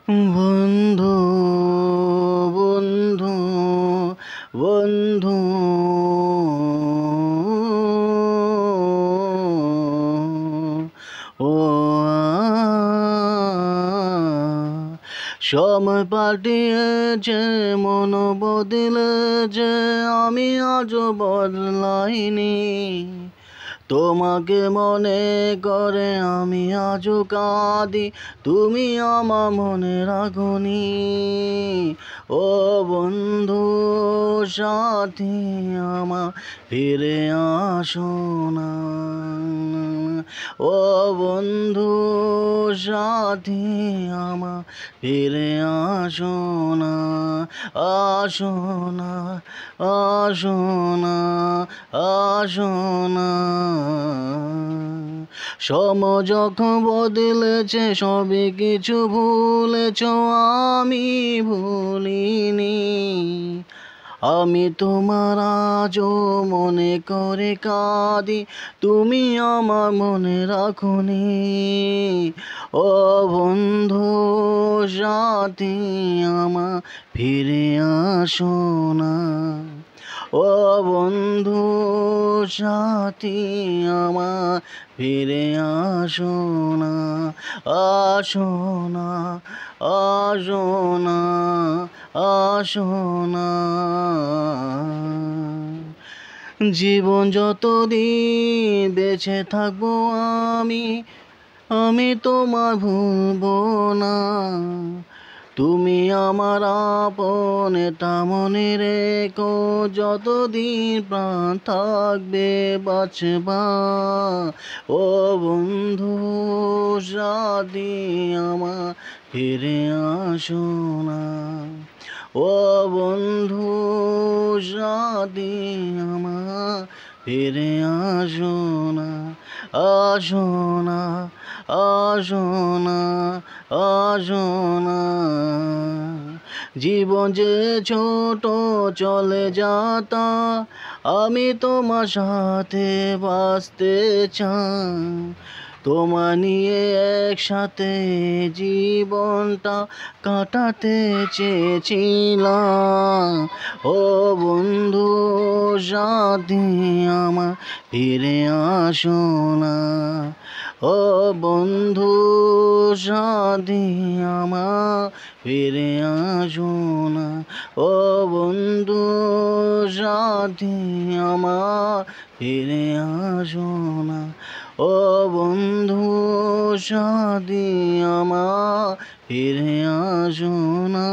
বন্ধু বন্ধু বন্ধু ও সময় পাল্টিয়েছে, মন বদলেছে, আমি আজও বদলাইনি। তোমাকে মনে করে আমি আজও কাঁদি, তুমি আমার মনে রাখোনি। ও বন্ধু সাথী আমার ফিরে আসো না। ও বন্ধু সাথী আমার ফিরে আসো না। আসো না, আসো না, আসো না। সময় যখন বদলেছে, সবই কিছু ভুলেছ, আমি ভুলিনি। আমি তোমার আজও মনে করে কাঁদি, তুমি আমার মনে রাখোনি। ও বন্ধু সাথী আমার ফিরে আসো না। ও বন্ধু সাথী আমার ফিরে আসো না। আসো না, আসো না, আসো না। জীবন যতদিন বেঁচে থাকবো আমি, আমি তোমার ভুলবো না। তুমি আমার আপন, এটা মনে রেখো, যতদিন প্রাণ থাকবে বাঁচবা। ও বন্ধু সাথী আমার ফিরে আসো না। ও বন্ধু সাথী আমার ফিরে আসো না। আসো না, আসো না, আসো না। জীবন যে ছোট চলে যাতা, আমি তোমার সাথে বাঁচতে চাই। তোমার নিয়ে একসাথে জীবনটা কাটাতে চেয়েছিলাম। ও বন্ধু সাথী আমার ফিরে আসো না। ও বন্ধু সাথী আমার ফিরে আসো না। ও বন্ধু সাথী আমার ফিরে আসো না। ও বন্ধু সাথী আমার ফিরে আসো না।